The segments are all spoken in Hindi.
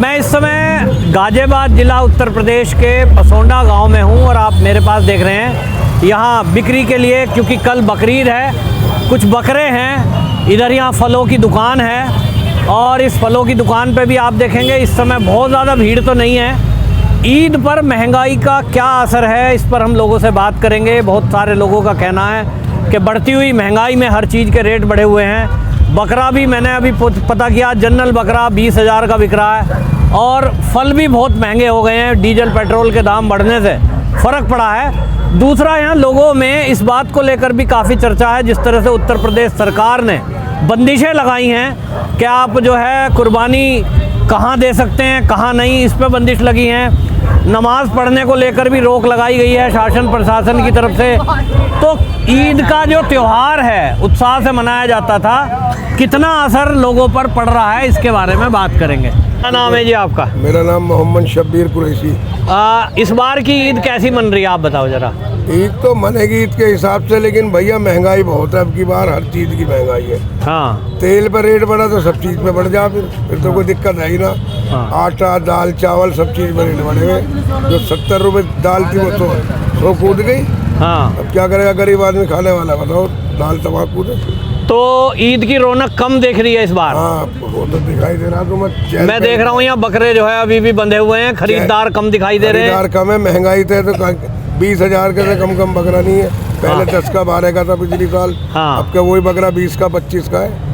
मैं इस समय गाजियाबाद जिला उत्तर प्रदेश के पसोंडा गांव में हूं और आप मेरे पास देख रहे हैं यहां बिक्री के लिए, क्योंकि कल बकरीद है, कुछ बकरे हैं। इधर यहां फलों की दुकान है और इस फलों की दुकान पे भी आप देखेंगे इस समय बहुत ज़्यादा भीड़ तो नहीं है। ईद पर महंगाई का क्या असर है, इस पर हम लोगों से बात करेंगे। बहुत सारे लोगों का कहना है कि बढ़ती हुई महंगाई में हर चीज़ के रेट बढ़े हुए हैं। बकरा भी मैंने अभी पता किया, जनरल बकरा 20,000 का बिक रहा है और फल भी बहुत महंगे हो गए हैं। डीजल पेट्रोल के दाम बढ़ने से फ़र्क पड़ा है। दूसरा, यहाँ लोगों में इस बात को लेकर भी काफ़ी चर्चा है, जिस तरह से उत्तर प्रदेश सरकार ने बंदिशें लगाई हैं कि आप जो है कुर्बानी कहाँ दे सकते हैं कहाँ नहीं, इस पर बंदिश लगी हैं। नमाज़ पढ़ने को लेकर भी रोक लगाई गई है शासन प्रशासन की तरफ से। तो ईद का जो त्यौहार है उत्साह से मनाया जाता था, कितना असर लोगों पर पड़ रहा है, इसके बारे में बात करेंगे। क्या नाम है जी आपका? मेरा नाम मोहम्मद शब्बीर कुरैशी। इस बार की ईद कैसी मन रही है, आप बताओ जरा। ईद तो मनेगी ईद के हिसाब से, लेकिन भैया महंगाई बहुत है। अब की बार हर चीज़ की महंगाई है। हाँ, तेल पर रेट बढ़ा तो सब चीज़ पे बढ़ जा, फिर तो कोई दिक्कत है ही ना। हाँ। आटा, दाल, चावल सब चीज़ पर रेट बढ़े हुए। जो 70 रुपये दाल थी वो तो कूद गई। हाँ, अब क्या करेगा गरीब आदमी खाने वाला, बताओ। दाल तबाह कूदे। तो ईद की रौनक कम देख रही है इस बार। हाँ, वो तो दिखाई दे रहा। तो मैं देख रहा हूँ यहाँ बकरे जो है अभी भी बंधे हुए हैं, खरीदार कम दिखाई दे रहे हैं। खरीदार कम है, महंगाई थे तो 20,000 के से कम बकरा नहीं है। पहले 10 का 12 का था पिछली साल। हाँ। अब क्या वही बकरा 20 का 25 का है।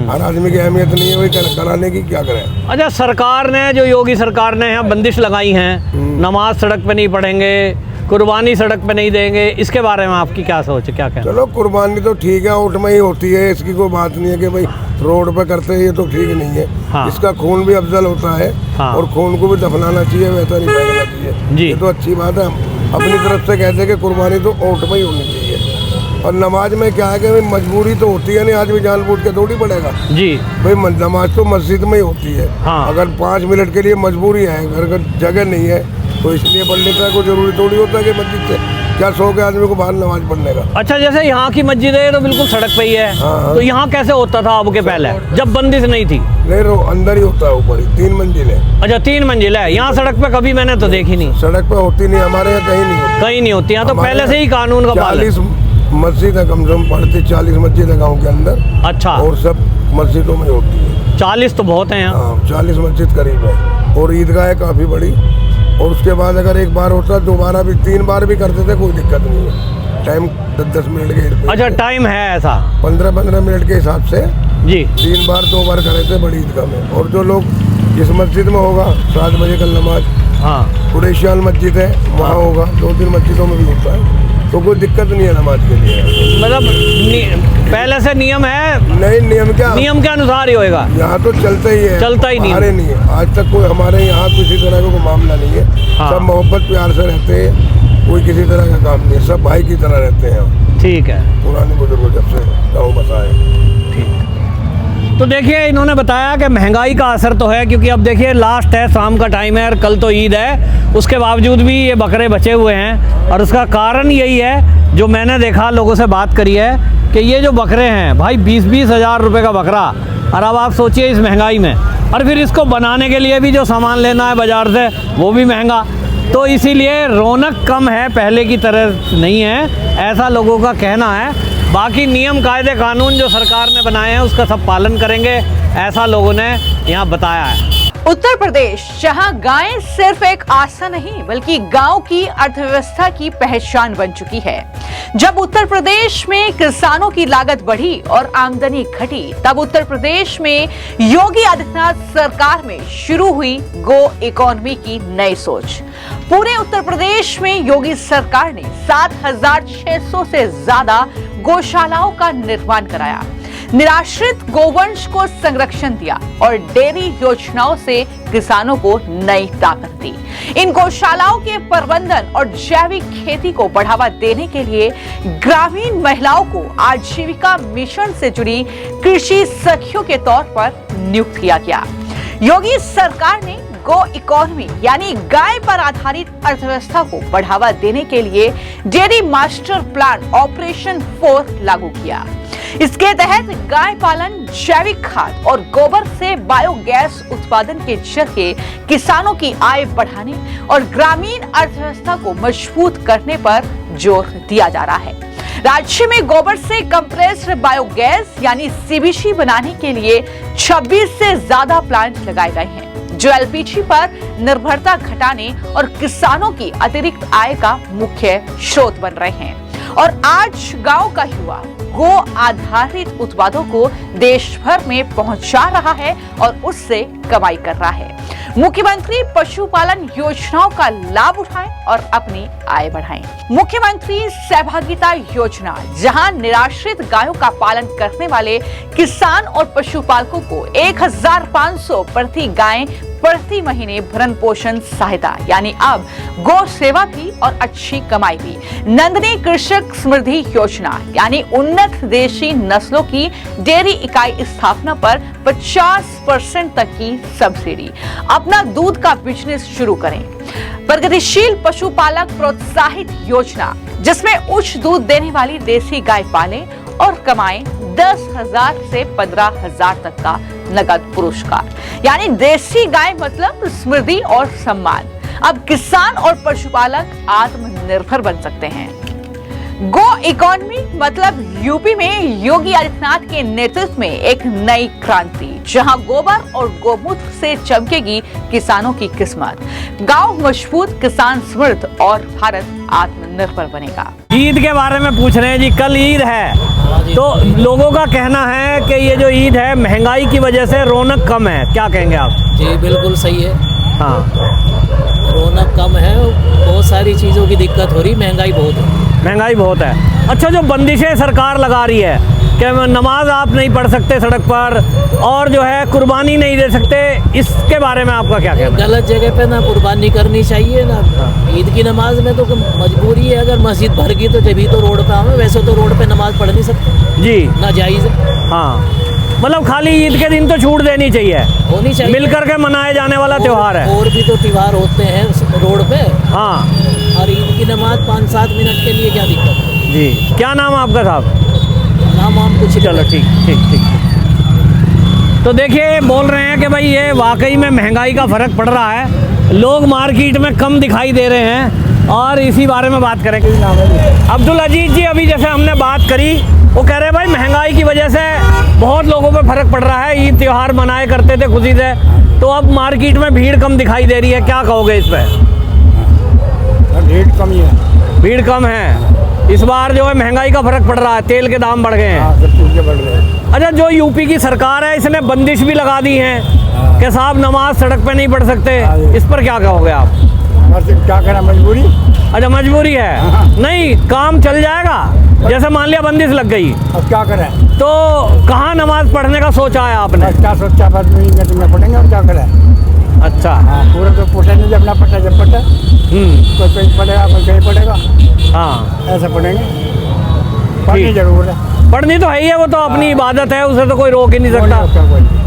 हर आदमी की अहमियत नहीं है, वही कराने की क्या करें। अच्छा, सरकार ने जो योगी सरकार ने यहाँ बंदिश लगाई हैं, नमाज सड़क पे नहीं पढ़ेंगे, कुर्बानी सड़क पे नहीं देंगे, इसके बारे में आपकी क्या सोच है, क्या कहना? चलो कुर्बानी तो ठीक है, ऊँट में ही होती है, इसकी कोई बात नहीं है कि भाई रोड पे करते हैं, ये तो ठीक नहीं है। हाँ। इसका खून भी अफजल होता है। हाँ। और खून को भी दफनाना चाहिए, वैसा नहीं फेंकना चाहिए जी। ये तो अच्छी बात है। हम अपनी तरफ से कहते हैं कि कुर्बानी तो ऊँट में ही होनी चाहिए। और नमाज में क्या है कि भाई मजबूरी तो होती है, नहीं आदमी जानबूझ के थोड़ी पड़ेगा जी। भाई। नमाज तो मस्जिद में ही होती है। हाँ। अगर 5 मिनट के लिए मजबूरी है, घर का जगह नहीं है, तो इसलिए पढ़ लेता है। कोई जरूरी थोड़ी होता है कि मस्जिद से क्या शौक है आदमी को बाहर नमाज पढ़ने का। अच्छा, जैसे यहाँ की मस्जिद है तो बिल्कुल सड़क पे ही है। हाँ। तो यहाँ कैसे होता था अब के पहले, जब बंदिश नहीं थी? नहीं, अंदर ही होता है, ऊपर ही 3 मंजिल है। अच्छा, 3 मंजिल है। यहाँ सड़क पे कभी मैंने तो देखी नहीं। सड़क पे होती नहीं, हमारे यहाँ कहीं नहीं होती। कहीं नहीं होती यहाँ तो पहले से ही कानून का पालन। 40 मस्जिद है कम से कम, पढ़ती 40 मस्जिद है गाँव के अंदर। अच्छा, और सब मस्जिदों में होती है। 40 तो बहुत है यहाँ। हाँ, 40 मस्जिद करीब है और ईदगाह है काफ़ी बड़ी। और उसके बाद अगर एक बार होता, दोबारा भी 3 बार भी करते थे, कोई दिक्कत नहीं है। टाइम 10-10 मिनट के। अच्छा, टाइम है ऐसा? 15-15 मिनट के हिसाब से जी। 3 बार 2 बार करे थे बड़ी ईदगाह में। और जो लोग जिस मस्जिद में होगा 7 बजे कल नमाज, हाँ, कुरैशियान मस्जिद है वहाँ होगा। 2-3 मस्जिदों में भी होता है, तो कोई दिक्कत नहीं है नमाज के लिए। मतलब पहले से नियम है? नहीं, नियम क्या, नियम के अनुसार ही होएगा। यहाँ तो चलता ही है, चलता ही नहीं हमारे नहीं है। आज तक कोई हमारे यहाँ किसी तरह का कोई मामला नहीं है। हाँ। सब मोहब्बत प्यार से रहते हैं, कोई किसी तरह का काम नहीं है, सब भाई की तरह रहते हैं। ठीक है। पुराने बुजुर्ग जब से गाँव बसाए। ठीक। तो देखिए, इन्होंने बताया कि महंगाई का असर तो है, क्योंकि अब देखिए लास्ट है, शाम का टाइम है और कल तो ईद है। उसके बावजूद भी ये बकरे बचे हुए हैं और उसका कारण यही है, जो मैंने देखा, लोगों से बात करी है, कि ये जो बकरे हैं भाई 20-20 हज़ार रुपये का बकरा। और अब आप सोचिए इस महंगाई में, और फिर इसको बनाने के लिए भी जो सामान लेना है बाज़ार से वो भी महंगा। तो इसीलिए रौनक कम है, पहले की तरह नहीं है, ऐसा लोगों का कहना है। बाकी नियम कायदे कानून जो सरकार ने बनाए हैं उसका सब पालन करेंगे, ऐसा लोगों ने यहाँ बताया है। उत्तर प्रदेश, जहां गायें सिर्फ एक आस्था नहीं बल्कि गांव की अर्थव्यवस्था की पहचान बन चुकी है। जब उत्तर प्रदेश में किसानों की लागत बढ़ी और आमदनी घटी, तब उत्तर प्रदेश में योगी आदित्यनाथ सरकार में शुरू हुई गो इकोनॉमी की नई सोच। पूरे उत्तर प्रदेश में योगी सरकार ने 7,600 से ज्यादा गौशालाओं का निर्माण कराया, निराश्रित गोवंश को संरक्षण दिया और डेयरी योजनाओं से किसानों को नई ताकत दी। इन गौशालाओं के प्रबंधन और जैविक खेती को बढ़ावा देने के लिए ग्रामीण महिलाओं को आजीविका मिशन से जुड़ी कृषि सखियों के तौर पर नियुक्त किया गया। योगी सरकार ने गो इकोनॉमी यानी गाय पर आधारित अर्थव्यवस्था को बढ़ावा देने के लिए डेयरी मास्टर प्लान ऑपरेशन 4 लागू किया। इसके तहत गाय पालन, जैविक खाद और गोबर से बायोगैस उत्पादन के जरिए किसानों की आय बढ़ाने और ग्रामीण अर्थव्यवस्था को मजबूत करने पर जोर दिया जा रहा है। राज्य में गोबर से कंप्रेस्ड बायोगैस यानी सीबीसी बनाने के लिए 26 से ज्यादा प्लांट लगाए गए हैं, जो एलपीजी पर निर्भरता घटाने और किसानों की अतिरिक्त आय का मुख्य स्रोत बन रहे हैं। और आज गांव का युवा गो आधारित उत्पादों को देश भर में पहुंचा रहा है और उससे कमाई कर रहा है। मुख्यमंत्री पशुपालन योजनाओं का लाभ उठाएं और अपनी आय बढ़ाएं। मुख्यमंत्री सहभागिता योजना, जहां निराश्रित गायों का पालन करने वाले किसान और पशुपालकों को 1500 प्रति गाय प्रति महीने भरण पोषण सहायता, यानी अब गौ सेवा भी और अच्छी कमाई भी। नंदनी कृषक समृद्धि योजना, यानी उन्नत देशी नस्लों की डेयरी इकाई स्थापना पर 50% तक की सब्सिडी। अपना दूध का बिजनेस शुरू करें। प्रगतिशील पशुपालक प्रोत्साहित योजना, जिसमें उच्च दूध देने वाली देसी गाय पालें और कमाएं 10,000 से 15,000 तक का नगद पुरस्कार, यानी देसी गाय मतलब समृद्धि और सम्मान। अब किसान और पशुपालक आत्मनिर्भर बन सकते हैं। गो इकोनॉमी मतलब यूपी में योगी आदित्यनाथ के नेतृत्व में एक नई क्रांति, जहां गोबर और गोमूत्र से चमकेगी किसानों की किस्मत। गांव मजबूत, किसान समृद्ध और भारत आत्मनिर्भर बनेगा। ईद के बारे में पूछ रहे हैं जी, कल ईद है तो लोगों का कहना है कि ये जो ईद है महंगाई की वजह से रौनक कम है, क्या कहेंगे आप? जी बिल्कुल सही है। हाँ, रौनक कम है, बहुत सारी चीज़ों की दिक्कत हो रही, महंगाई बहुत है। महंगाई बहुत है। अच्छा, जो बंदिशें सरकार लगा रही है कि नमाज आप नहीं पढ़ सकते सड़क पर और जो है कुर्बानी नहीं दे सकते, इसके बारे में आपका क्या कहना है? गलत जगह पे ना कुर्बानी करनी चाहिए ना। ईद की नमाज में तो मजबूरी है, अगर मस्जिद भर गई तो जब तो रोड पे आवे, वैसे तो रोड पे नमाज पढ़ नहीं सकते जी, ना जायज़ है। हाँ, मतलब खाली ईद के दिन तो छूट देनी चाहिए, होनी चाहिए, मिलकर के मनाए जाने वाला त्योहार है। और भी तो त्योहार होते हैं रोड पे। हाँ, और ईद की नमाज 5-7 मिनट के लिए क्या दिक्कत है जी। क्या नाम है आपका साहब? नाम हम कुछ चलो ठीक ठीक ठीक। तो देखिए, बोल रहे हैं कि भाई ये वाकई में महंगाई का फ़र्क पड़ रहा है, लोग मार्केट में कम दिखाई दे रहे हैं और इसी बारे में बात करेंगे। अब्दुल अजीज जी, अभी जैसे हमने बात करी, वो कह रहे हैं भाई महंगाई की वजह से बहुत लोगों पे फ़र्क पड़ रहा है। ईद त्यौहार मनाए करते थे खुशी से, तो अब मार्केट में भीड़ कम दिखाई दे रही है, क्या कहोगे इस पर? भीड़ कम ही है। भीड़ कम है। इस बार जो है महंगाई का फर्क पड़ रहा है, तेल के दाम बढ़ गए हैं। सब चीज़ें बढ़ रही हैं। अच्छा, जो यूपी की सरकार है इसने बंदिश भी लगा दी है कि साहब नमाज सड़क पे नहीं पढ़ सकते, इस पर क्या कहोगे आप? क्या करें, मजबूरी। अच्छा, मजबूरी है। नहीं, काम चल जाएगा, जैसे मान लिया बंदिश लग गई अब क्या करें, तो कहाँ नमाज पढ़ने का सोचा है आपने? क्या सोचा, बस में पढ़ेंगे और क्या करें। अच्छा, हाँ, पूरा तो पोटे नहीं, अपना पट्टा जब पट्टा, कोई कहीं पढ़ेगा कोई कहीं पढ़ेगा, हाँ ऐसा पढ़ेंगे। पढ़नी जरूर है, पढ़नी तो है ही है, वो तो अपनी इबादत है, उसे तो कोई रोक ही नहीं सकता।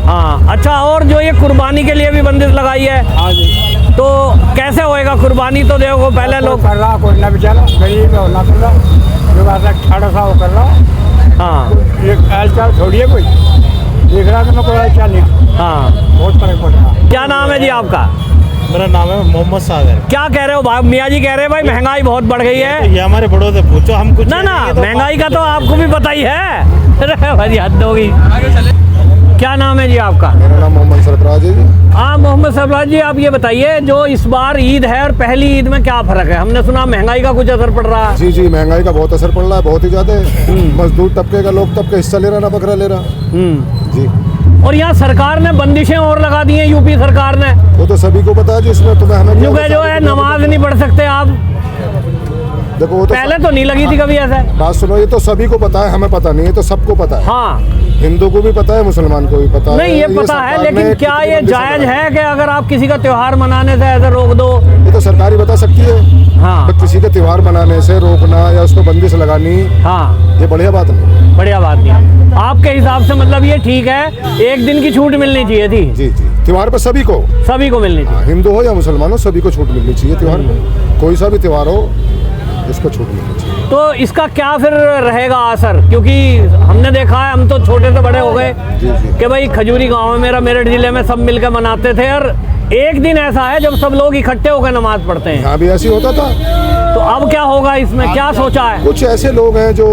हाँ, अच्छा, और जो ये कुर्बानी के लिए भी बंदिश लगाई है, हाँ जी, तो कैसे होएगा कुर्बानी? तो देखो पहले लोग कर रहा, कोई ना बेचारा गरीब है ना कर रहा, जो बात 1800 वो कर रहा। हाँ, एक आल चाल छोड़िए, कोई देख रहा कि मैं कोई आल चाल नहीं। हाँ, बहुत फर्क पड़ रहा। क्या नाम है जी आपका? मेरा नाम है मोहम्मद सागर। क्या कह रहे हो भाई? मियाँ जी कह रहे हैं भाई महंगाई बहुत बढ़ गई है। ये हमारे बड़ों से पूछो, हम कुछ ना महंगाई का तो आपको भी पता ही है। अरे भाई हद होगी। क्या नाम है जी आपका? मेरा नाम मोहम्मद सरफराज है जी। हाँ, मोहम्मद सरफराज जी, आप ये बताइए, जो इस बार ईद है और पहली ईद में क्या फर्क है? हमने सुना महंगाई का कुछ असर पड़ रहा है। जी जी, महंगाई का बहुत असर पड़ रहा है, बहुत ही ज्यादा। मजदूर तबके का लोग तबके हिस्सा ले रहा, ना बकरा ले रहा। जी, और यहाँ सरकार ने बंदिशें और लगा दी हैं, यूपी सरकार ने। वो तो सभी को पता है जी, इसमें तुम्हें हमें जो है नमाज नहीं पढ़ सकते आप। देखो, वो तो पहले तो नहीं लगी थी कभी ऐसा। बात सुनो, ये तो सभी को पता है, हमें पता नहीं है, तो सबको पता है। हाँ, हिंदू को भी पता है, मुसलमान को भी पता है। नहीं, ये पता है, लेकिन क्या ये जायज है कि अगर आप किसी का त्योहार मनाने से ऐसे रोक दो? ये तो तो सरकार ही बता सकती है। हाँ तो किसी के त्योहार मनाने से रोकना या उसको बंदिश लगानी, हाँ, ये बढ़िया बात नहीं। बढ़िया बात नहीं। आपके हिसाब से मतलब ये ठीक है, एक दिन की छूट मिलनी चाहिए थी। जी जी, त्योहार पर सभी को मिलनी चाहिए। हिंदू हो या मुसलमान हो, सभी को छूट मिलनी चाहिए। त्योहार पे कोई सा भी त्योहार हो, इसको छूट मिलनी चाहिए। तो इसका क्या फिर रहेगा असर? क्योंकि हमने देखा है, हम तो छोटे से बड़े हो गए कि भाई खजूरी गांव में, मेरा मेरठ जिले में सब मिलकर मनाते थे, और एक दिन ऐसा है जब सब लोग इकट्ठे होकर नमाज पढ़ते हैं। यहाँ भी ऐसे होता था। तो अब क्या होगा इसमें, क्या सोचा है? कुछ ऐसे लोग हैं जो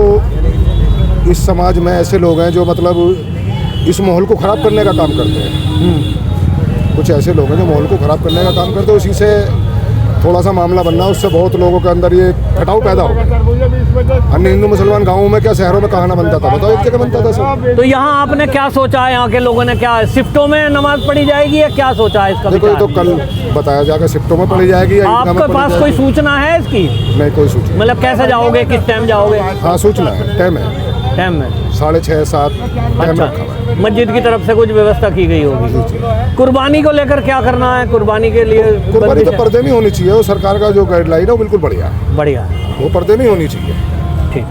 इस समाज में ऐसे लोग हैं जो मतलब इस माहौल को खराब करने का काम करते हैं। कुछ ऐसे लोग हैं जो माहौल को खराब करने का काम करते हैं, उसी से थोड़ा सा मामला बनना, उससे बहुत लोगों के अंदर ये कटाव पैदा होगा। अन्य हिंदू मुसलमान गाँवों में क्या, शहरों में कहाँ ना बनता था, बताओ, एक जगह बनता था सब। तो यहाँ आपने क्या सोचा है? यहाँ के लोगों ने क्या शिफ्टों में नमाज पढ़ी जाएगी या क्या सोचा है इसका? देखो, ये तो कल बताया जाएगा, शिफ्टों में पढ़ी जाएगी या आपके पास कोई सूचना है इसकी? नहीं, कोई सूचना। मतलब कैसे जाओगे, किस टाइम जाओगे? हाँ, सूचना है, टाइम है, टाइम में 6:30 7 टाइम अच्छा, रखा हुआ है। मस्जिद की तरफ से कुछ व्यवस्था की गई होगी। कुर्बानी को लेकर क्या करना है? कुर्बानी के लिए कुर्बानी बंदिश तो है? पर्दे में होनी चाहिए, वो सरकार का जो गाइडलाइन है वो बिल्कुल बढ़िया है, बढ़िया, वो पर्दे में होनी चाहिए। ठीक।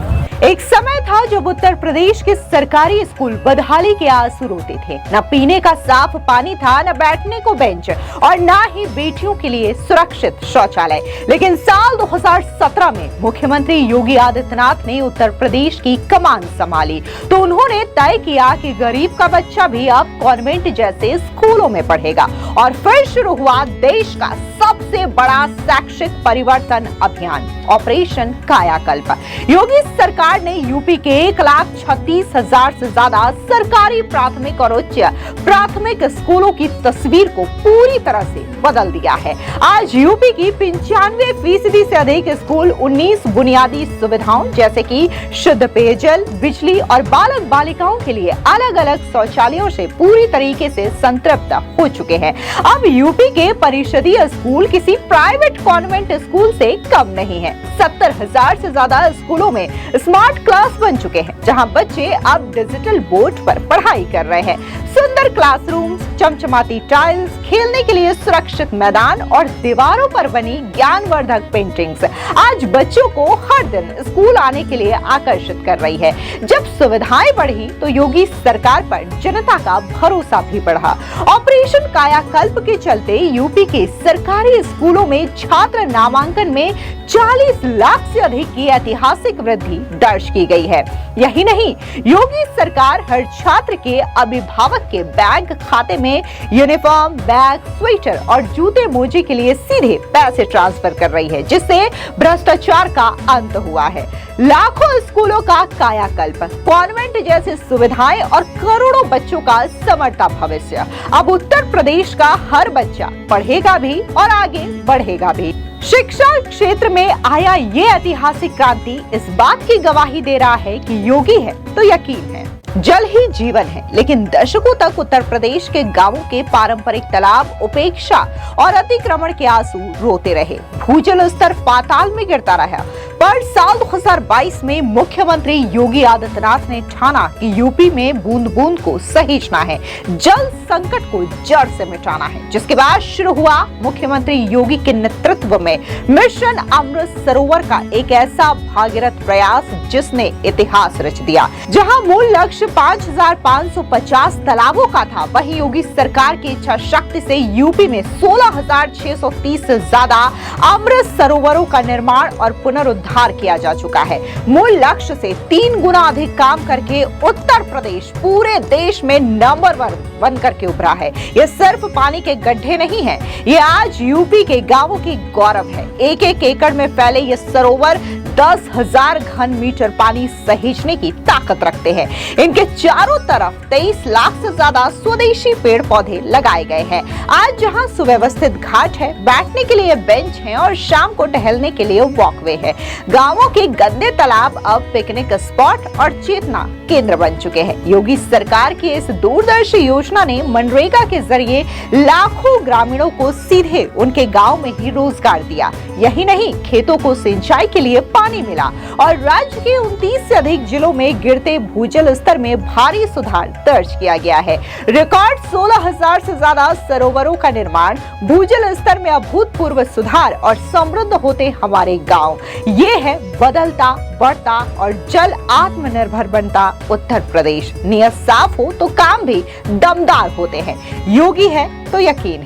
एक समय था जब उत्तर प्रदेश के सरकारी स्कूल बदहाली के आंसू रोते थे। न पीने का साफ पानी था, न बैठने को बेंच, और न ही बेटियों के लिए सुरक्षित शौचालय। लेकिन साल 2017 में मुख्यमंत्री योगी आदित्यनाथ ने उत्तर प्रदेश की कमान संभाली तो उन्होंने तय किया कि गरीब का बच्चा भी अब कॉन्वेंट जैसे स्कूलों में पढ़ेगा। और फिर शुरू हुआ देश का सबसे बड़ा शैक्षिक परिवर्तन अभियान, ऑपरेशन कायाकल्प। योगी सरकार ने यूपी के 1,36,000 से ज्यादा सरकारी प्राथमिक और उच्च प्राथमिक स्कूलों की तस्वीर को पूरी तरह से बदल दिया है। आज यूपी की 95% से अधिक स्कूल 19 बुनियादी सुविधाओं जैसे कि शुद्ध पेयजल, बिजली और बालक बालिकाओं के लिए अलग अलग शौचालयों से पूरी तरीके से संतृप्त हो चुके हैं। अब यूपी के परिषदीय स्कूल किसी प्राइवेट कॉन्वेंट स्कूल से कम नहीं है। 70,000 से ज्यादा स्कूलों में स्मार्ट क्लास बन चुके हैं, जहां बच्चे अब डिजिटल बोर्ड पर पढ़ाई कर रहे हैं। सुंदर क्लासरूम्स, चमचमाती टाइल्स, खेलने के लिए सुरक्षित मैदान और दीवारों पर बनी ज्ञानवर्धक पेंटिंग्स आज बच्चों को हर दिन स्कूल आने के लिए आकर्षित कर रही है। जब सुविधाएं बढ़ी तो योगी सरकार पर जनता का भरोसा भी बढ़ा। ऑपरेशन कायाकल्प के चलते यूपी के सरकारी स्कूलों में छात्र नामांकन में 40 लाख से अधिक की ऐतिहासिक वृद्धि दर्ज की गई है। यही नहीं, योगी सरकार हर छात्र के अभिभावक के बैंक खाते में यूनिफॉर्म, बैग, स्वेटर और जूते मोजे के लिए सीधे पैसे ट्रांसफर कर रही है, जिससे भ्रष्टाचार का अंत हुआ है। लाखों स्कूलों का कायाकल्प, कॉन्वेंट जैसी सुविधाएं और करोड़ों बच्चों का संवरता भविष्य। अब उत्तर प्रदेश का हर बच्चा पढ़ेगा भी और आगे बढ़ेगा भी। शिक्षा क्षेत्र में आया ये ऐतिहासिक क्रांति इस बात की गवाही दे रहा है कि योगी है तो यकीन है, जल ही जीवन है। लेकिन दशकों तक उत्तर प्रदेश के गांवों के पारंपरिक तालाब उपेक्षा और अतिक्रमण के आंसू रोते रहे। भूजल स्तर पाताल में गिरता रहा। पर साल 2022 में मुख्यमंत्री योगी आदित्यनाथ ने ठाना कि यूपी में बूंद बूंद को सहेजना है, जल संकट को जड़ से मिटाना है। जिसके बाद शुरू हुआ मुख्यमंत्री योगी के नेतृत्व में मिशन अमृत सरोवर का एक ऐसा भागीरथ प्रयास जिसने इतिहास रच दिया। जहां मूल लक्ष्य 5,550 तालाबों का था, वहीं योगी सरकार की इच्छा शक्ति से यूपी में 16,630 से ज्यादा अमृत सरोवरों का निर्माण और पुनरुद्धार किया जा चुका है। मूल लक्ष्य से 3 गुना अधिक काम करके उत्तर प्रदेश पूरे देश में नंबर 1 बनकर के उभरा है। ये सिर्फ पानी के गड्ढे नहीं है, ये आज यूपी के गांवों की गौरव है। एक एक एकड़ में फैले ये सरोवर 10,000 घन मीटर पानी सहेजने की ताकत रखते हैं। इनके चारों तरफ 23 लाख से ज्यादा स्वदेशी पेड़ पौधे लगाए गए हैं। आज जहां सुव्यवस्थित घाट है, बैठने के लिए बेंच है और शाम को टहलने के लिए वॉकवे है। गांवों के गंदे तालाब अब पिकनिक स्पॉट और चेतना केंद्र बन चुके हैं। योगी सरकार की इस दूरदर्शी योजना ने मनरेगा के जरिए लाखों ग्रामीणों को सीधे उनके गांव में ही रोजगार दिया। यही नहीं, खेतों को सिंचाई के लिए पानी मिला और राज्य के 29 से अधिक जिलों में गिरते भूजल स्तर में भारी सुधार दर्ज किया गया है। रिकॉर्ड 16,000 से ज्यादा सरोवरों का निर्माण, भूजल स्तर में अभूतपूर्व सुधार और समृद्ध होते हमारे गांव। ये है बदलता, बढ़ता और जल आत्मनिर्भर बनता उत्तर प्रदेश। नियत साफ हो तो काम भी दमदार होते हैं। योगी है तो यकीन है।